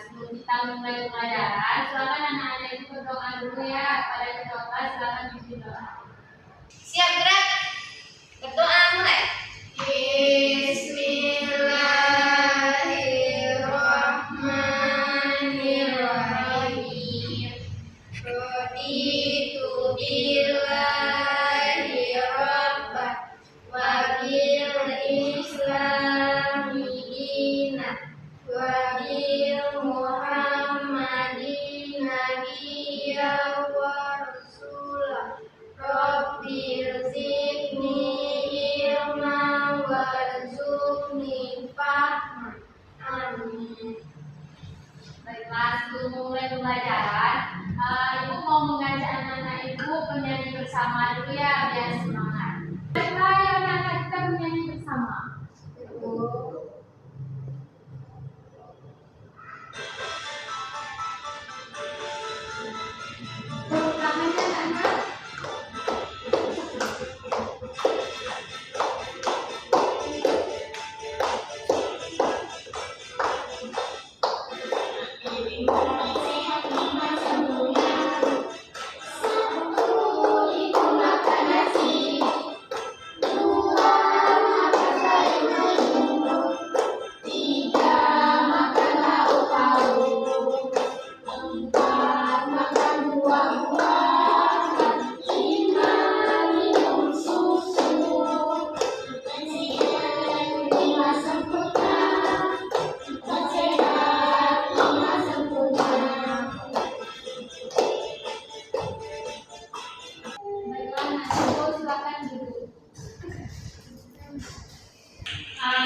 sebelum kita mulai pelajaran, silakan anak-anak itu berdoa dulu ya. Pada berdoa, silakan pimpin doa. Siap gerak. Berdoa mulai. Bismillahirrahmanirrahim. Raditu billahi rabban wa bil islami dinan wa bil muhammadin nabiyyan wa rasulah. Rabbil zidni ilman warzuqni fahman. Amin. Baiklah, sebelum mulai pelajaran, Ibu mau mengajak anak-anak Ibu bernyanyi bersama dulu ya, biar semangat. Baiklah, ya anak-anak kita bernyanyi bersama. Tangannya anak-anak.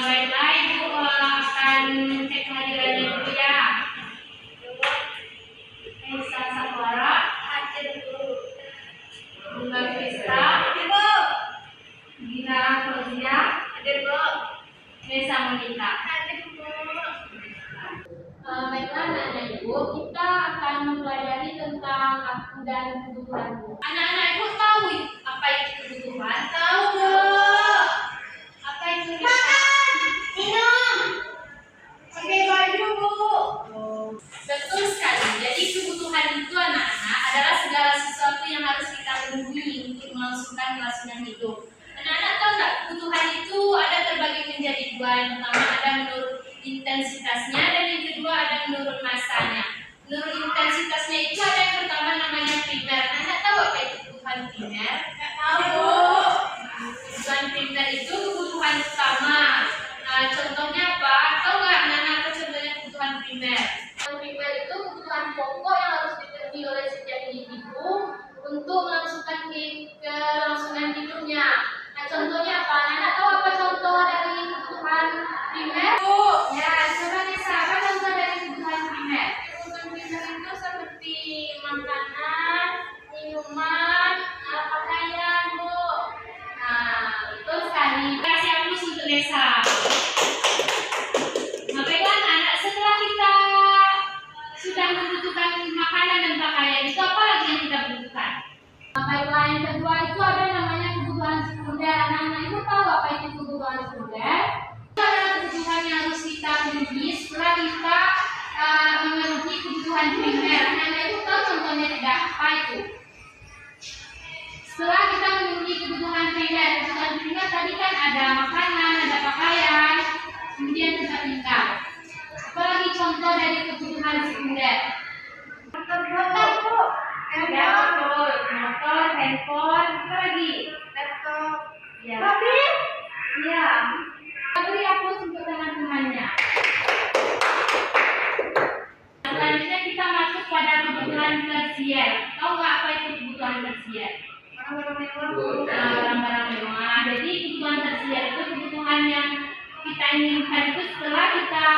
Baiklah, Ibu akan cek kehadirannya dulu ya. Esa Sakwara, Hadir dulu. Bunga Krista, Hadir Bu. Gina Fauzia, Hadir Bu. Nesa Monika. Hadir Bu. Baiklah anak-anak Ibu, kita akan mempelajari tentang aku dan kebutuhanmu. Anak-anak Ibu tahu apa itu kebutuhan? Tahu Bu. Apa itu Makan, minum, pakai baju Bu. Betul sekali. Jadi kebutuhan itu anak-anak adalah segala sesuatu yang harus kita penuhi untuk melangsungkan kelangsungan hidup. Anak-anak tahu nggak kebutuhan itu ada terbagi menjadi dua. Yang pertama ada menurut intensitasnya dan yang kedua ada menurut masanya. Menurut intensitasnya itu ada yang pertama namanya primer. Anak tahu apa itu kebutuhan primer? Nggak tahu Bu. Kebutuhan primer itu kebutuhan utama. Contohnya apa? Tahu nggak anak-anak apa contohnya kebutuhan primer? Kebutuhan primer itu kebutuhan pokok yang harus dipenuhi oleh setiap individu untuk melangsungkan kelangsungan hidupnya. Nah, contohnya apa? Anak tahu apa contoh dari kebutuhan primer? Ya, coba Nesa, apa contoh dari kebutuhan primer? Kebutuhan primer itu seperti makanan, minuman, pakaian Bu. Nah, betul sekali. Kasih aplaus untuk Nesa. Nah, baiklah anak-anak, setelah kita sudah membutuhkan makanan dan pakaian, itu apa lagi yang kita butuhkan? Nah, baiklah, yang kedua itu ada namanya kebutuhan sekunder. Anak-anak itu tahu apa itu kebutuhan sekunder? Itu adalah kebutuhan yang harus kita penuhi setelah kita memenuhi kebutuhan primer. Anak-anak itu tahu contohnya tidak? Apa itu? Setelah kita memenuhi kebutuhan primer tadi kan ada makanan, ada pakaian, kemudian tempat tinggal. Apalagi contoh dari kebutuhan sekunder? Motor Bu. Ya betul, motor, handphone, apa lagi? Laptop. Ya. Mobil. Iya. Beri aplaus untuk teman-temannya. Selanjutnya kita masuk pada kebutuhan tersier. Tahu nggak apa itu kebutuhan tersier? Barang-barang mewah Bu. Barang-barang mewah. Jadi kebutuhan tersier itu kebutuhan yang kita inginkan itu setelah kita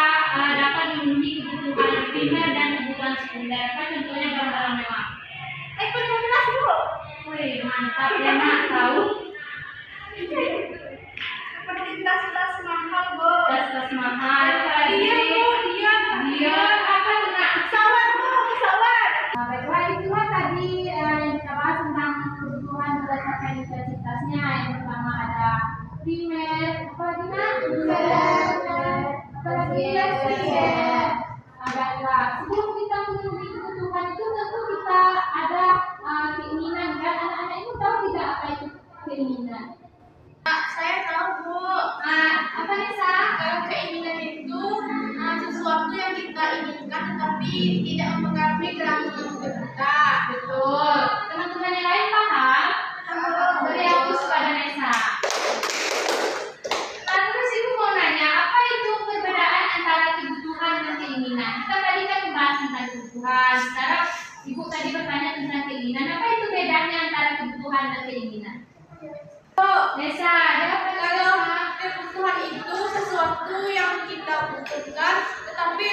dapat memenuhi kebutuhan primer dan kebutuhan sekunder. Apa contohnya barang-barang mewah? iPhone 15 Bu. Wih, mantap ya nak, tahu? Seperti tas-tas mahal Bu. Tas-tas mahal. Apalagi? Iya Bu, dia. Dia apa tuh nak? Pesawat Bu, pesawat. Nah, baiklah itulah tadi yang kita bahas tentang kebutuhan berdasarkan intensitasnya. Yang pertama ada primer, apa lagi nak? Sekunder, apa lagi? Ada keinginan? Saya tahu, Bu. Apa nih, Sa? Kalau keinginan itu sesuatu yang kita inginkan tetapi tidak mempengaruhi kelangsungan hidup kita. Betul. Teman-teman yang lain paham? Beri aku kepada Nesa. Nah, terus Ibu mau nanya, apa itu perbedaan antara kebutuhan dan keinginan? Kita tadi kan membahas tentang kebutuhan. Sekarang Ibu tadi bertanya tentang keinginan. Apa itu bedanya antara kebutuhan dan keinginan? Nesa, jawab Kalau kebutuhan itu sesuatu yang kita butuhkan tetapi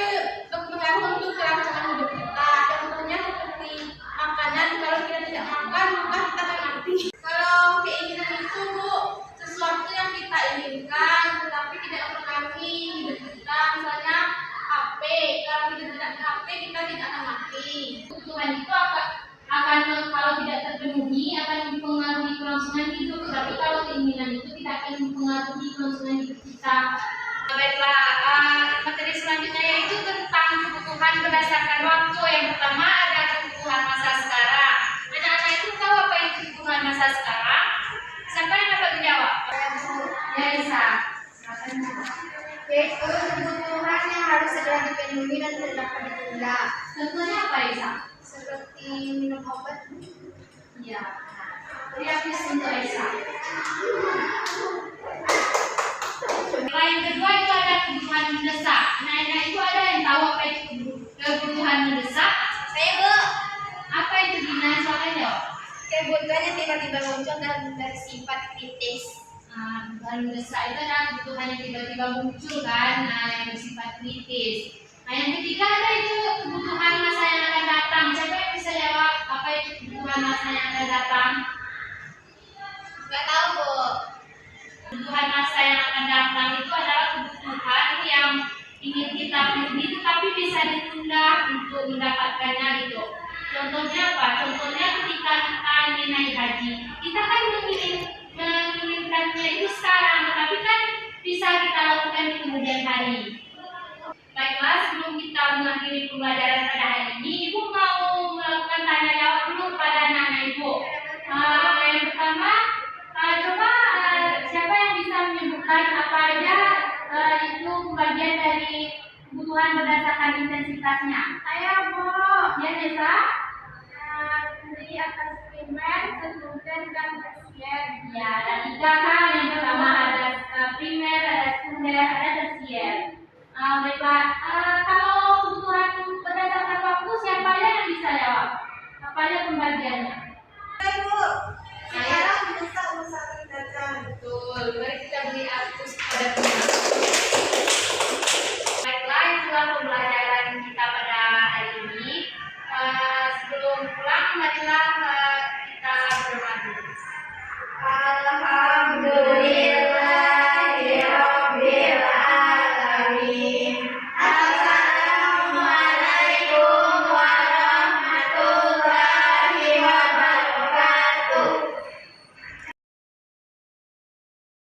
berpengaruh untuk kelangsungan hidup kita. Contohnya seperti makanan, kalau kita tidak makan maka kita akan mati. Kalau keinginan itu, Bu, sesuatu yang kita inginkan tetapi tidak mempengaruhi hidup kita. Misalnya HP, kalau kita tidak punya HP kita tidak akan mati. kebutuhan itu akan kalau tidak terpenuhi akan mempengaruhi kelangsungan hidup, tapi kalau keinginan itu tidak akan mempengaruhi kelangsungan hidup kita. Baiklah, materi selanjutnya yaitu tentang kebutuhan berdasarkan waktu. Yang pertama ada kebutuhan masa sekarang. Anak-anak itu tahu apa itu kebutuhan masa sekarang? Siapa yang dapat menjawab? Ya, Isa. Yaitu kebutuhan yang harus segera dipenuhi dan tidak dapat ditunda. Contohnya apa, Isa? Seperti minum obat. Ya. Beri apis untuk Isa. Nah, yang kedua itu ada kebutuhan mendesak. Nah, itu ada yang tahu apa itu kebutuhan mendesak? Saya, Bu. Apa itu, Dina? Soalnya jawab. Kebutuhan yang tiba-tiba muncul dan bersifat kritis. Kebutuhan mendesak itu adalah kebutuhan yang tiba-tiba muncul kan, yang bersifat kritis. Nah, yang ketiga ada itu kebutuhan masa yang akan datang. Siapa yang bisa jawab apa itu kebutuhan masa yang akan datang? Nggak tahu, Bu. Kebutuhan masa yang akan datang itu adalah kebutuhan yang ingin kita penuhi tetapi bisa ditunda untuk mendapatkannya gitu. Contohnya apa? Contohnya ketika kita ingin naik haji, kita kan menginginkannya itu sekarang, tetapi kan bisa kita lakukan di kemudian hari. Baiklah, sebelum kita mengakhiri pembelajaran pada hari ini, Ibu mau melakukan tanya jawab dulu pada anak-anak Ibu. Yang pertama, coba siapa yang bisa menyebutkan apa aja itu pembagian dari kebutuhan berdasarkan intensitasnya? Saya, Bu. Ya, Nesa? Terdiri atas primer, sekunder, dan tersier. Ya, ada tiga kan. Yang pertama ada primer, ada sekunder, ada tersier. Baiklah,